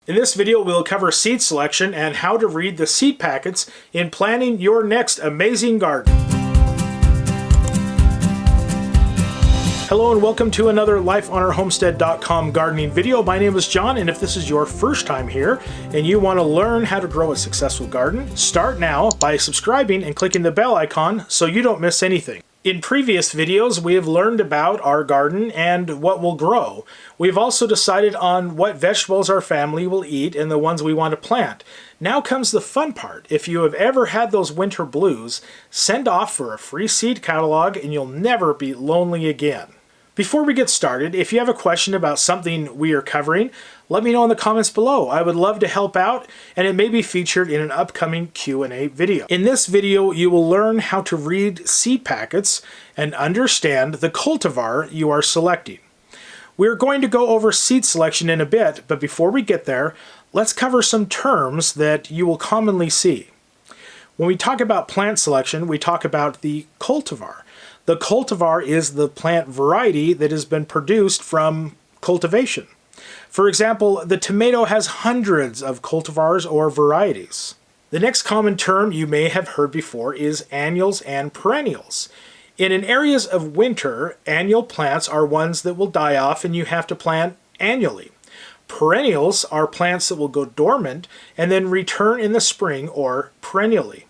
In this video, we'll cover seed selection and how to read the seed packets in planning your next amazing garden. Hello and welcome to another lifeonourhomestead.com gardening video. My name is John, and if this is your first time here and you want to learn how to grow a successful garden, start now by subscribing and clicking the bell icon so you don't miss anything. In previous videos, we have learned about our garden and what will grow. We've also decided on what vegetables our family will eat and the ones we want to plant. Now comes the fun part. If you have ever had those winter blues, send off for a free seed catalog and you'll never be lonely again. Before we get started, if you have a question about something we are covering, let me know in the comments below. I would love to help out, and it may be featured in an upcoming Q&A video. In this video, you will learn how to read seed packets and understand the cultivar you are selecting. We're going to go over seed selection in a bit, but before we get there, let's cover some terms that you will commonly see. When we talk about plant selection, we talk about the cultivar. The cultivar is the plant variety that has been produced from cultivation. For example, the tomato has hundreds of cultivars or varieties. The next common term you may have heard before is annuals and perennials. In areas of winter, annual plants are ones that will die off and you have to plant annually. Perennials are plants that will go dormant and then return in the spring or perennially.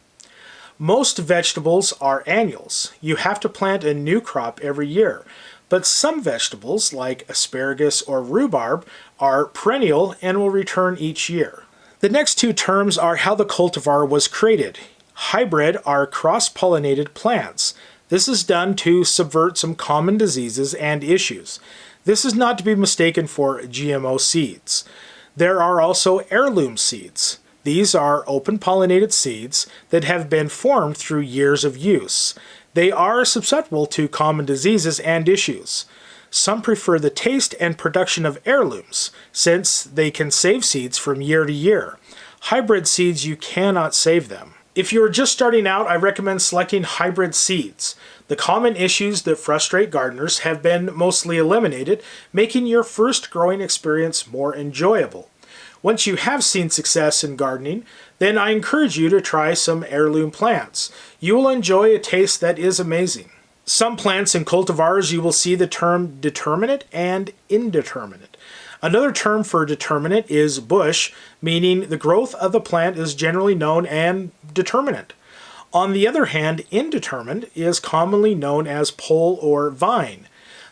Most vegetables are annuals. You have to plant a new crop every year. But some vegetables, like asparagus or rhubarb, are perennial and will return each year. The next two terms are how the cultivar was created. Hybrid are cross-pollinated plants. This is done to subvert some common diseases and issues. This is not to be mistaken for GMO seeds. There are also heirloom seeds. These are open-pollinated seeds that have been formed through years of use. They are susceptible to common diseases and issues. Some prefer the taste and production of heirlooms, since they can save seeds from year to year. Hybrid seeds, you cannot save them. If you're just starting out, I recommend selecting hybrid seeds. The common issues that frustrate gardeners have been mostly eliminated, making your first growing experience more enjoyable. Once you have seen success in gardening, then I encourage you to try some heirloom plants. You will enjoy a taste that is amazing. Some plants and cultivars you will see the term determinate and indeterminate. Another term for determinate is bush, meaning the growth of the plant is generally known and determinate. On the other hand, indeterminate is commonly known as pole or vine.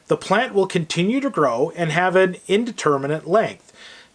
The plant will continue to grow and have an indeterminate length.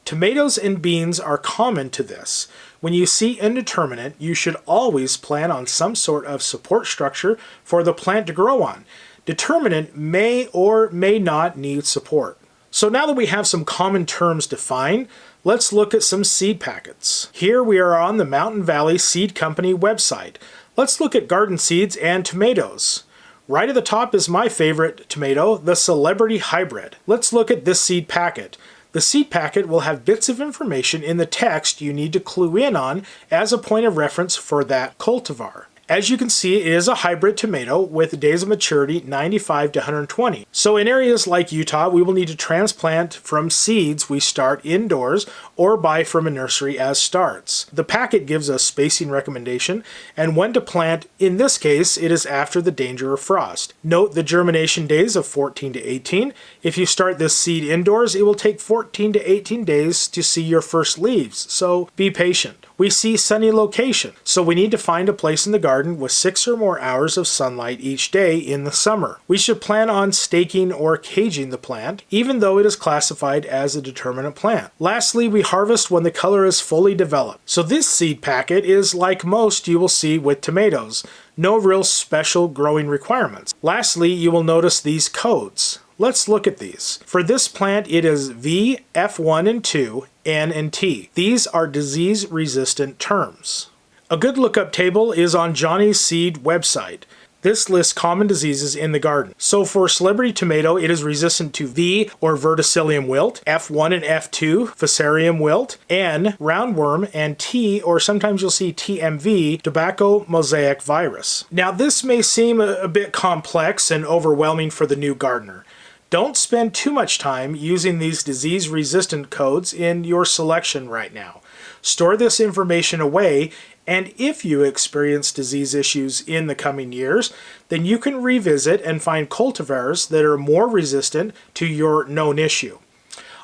Tomatoes and beans are common to this. When you see indeterminate, you should always plan on some sort of support structure for the plant to grow on. Determinate may or may not need support. So now that we have some common terms defined, let's look at some seed packets. Here we are on the Mountain Valley Seed Company website. Let's look at garden seeds and tomatoes. Right at the top is my favorite tomato, the Celebrity Hybrid. Let's look at this seed packet. The seed packet will have bits of information in the text you need to clue in on as a point of reference for that cultivar. As you can see, it is a hybrid tomato with days of maturity 95 to 120. So in areas like Utah, we will need to transplant from seeds we start indoors or buy from a nursery as starts. The packet gives us spacing recommendation and when to plant. In this case, it is after the danger of frost. Note the germination days of 14 to 18. If you start this seed indoors, it will take 14 to 18 days to see your first leaves, so be patient. We see sunny location, so we need to find a place in the garden with 6 or more hours of sunlight each day in the summer. We should plan on staking or caging the plant, even though it is classified as a determinate plant. Lastly, we harvest when the color is fully developed. So this seed packet is like most you will see with tomatoes. No real special growing requirements. Lastly, you will notice these codes. Let's look at these. For this plant, it is V, F1 and 2, N and T. These are disease-resistant terms. A good lookup table is on Johnny's Seed website. This lists common diseases in the garden. So for Celebrity Tomato, it is resistant to V or verticillium wilt, F1 and F2, fusarium wilt, N, roundworm, and T, or sometimes you'll see TMV, tobacco mosaic virus. Now this may seem a bit complex and overwhelming for the new gardener. Don't spend too much time using these disease-resistant codes in your selection right now. Store this information away, and if you experience disease issues in the coming years, then you can revisit and find cultivars that are more resistant to your known issue.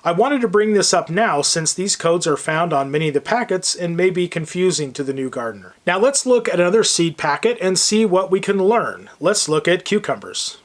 I wanted to bring this up now since these codes are found on many of the packets and may be confusing to the new gardener. Now let's look at another seed packet and see what we can learn. Let's look at cucumbers.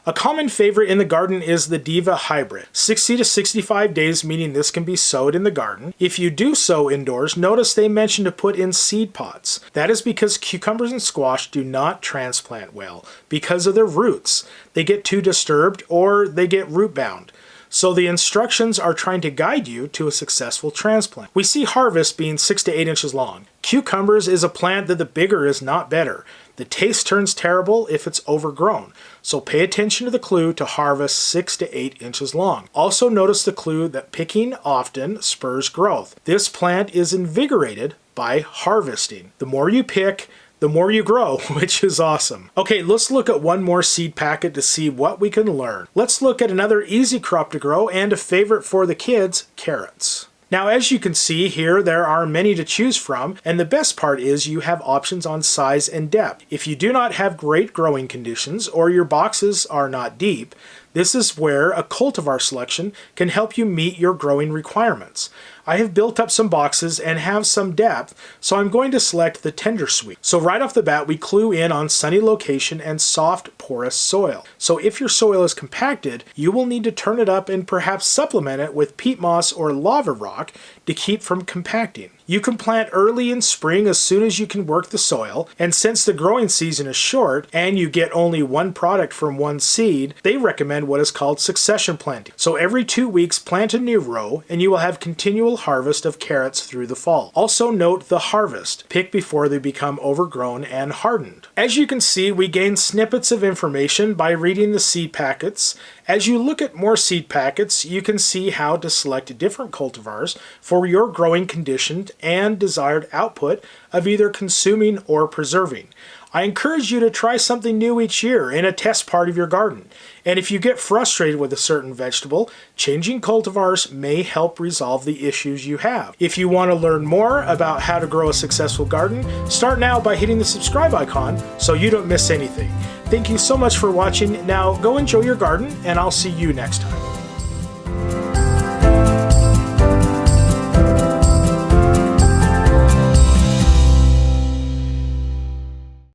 A common favorite in the garden is the Diva Hybrid. 60 to 65 days, meaning this can be sowed in the garden. If you do sow indoors, notice they mention to put in seed pots. That is because cucumbers and squash do not transplant well because of their roots. They get too disturbed or they get root bound. So the instructions are trying to guide you to a successful transplant. We see harvest being 6 to 8 inches long. Cucumbers is a plant that the bigger is not better. The taste turns terrible if it's overgrown. So pay attention to the clue to harvest 6 to 8 inches long. Also notice the clue that picking often spurs growth. This plant is invigorated by harvesting. The more you pick, the more you grow, which is awesome. Okay, let's look at one more seed packet to see what we can learn. Let's look at another easy crop to grow and a favorite for the kids, carrots. Now, as you can see here, there are many to choose from, and the best part is you have options on size and depth. If you do not have great growing conditions or your boxes are not deep, this is where a cultivar selection can help you meet your growing requirements. I have built up some boxes and have some depth, so I'm going to select the Tender Sweet. So right off the bat, we clue in on sunny location and soft, porous soil. So if your soil is compacted, you will need to turn it up and perhaps supplement it with peat moss or lava rock to keep from compacting. You can plant early in spring as soon as you can work the soil, and since the growing season is short and you get only one product from one seed, they recommend what is called succession planting. So every 2 weeks plant a new row and you will have continual harvest of carrots through the fall. Also note the harvest. Pick before they become overgrown and hardened. As you can see, we gain snippets of information by reading the seed packets. As you look at more seed packets, you can see how to select different cultivars for your growing condition and desired output of either consuming or preserving. I encourage you to try something new each year in a test part of your garden. And if you get frustrated with a certain vegetable, changing cultivars may help resolve the issues you have. If you want to learn more about how to grow a successful garden, start now by hitting the subscribe icon so you don't miss anything. Thank you so much for watching. Now go enjoy your garden, and I'll see you next time.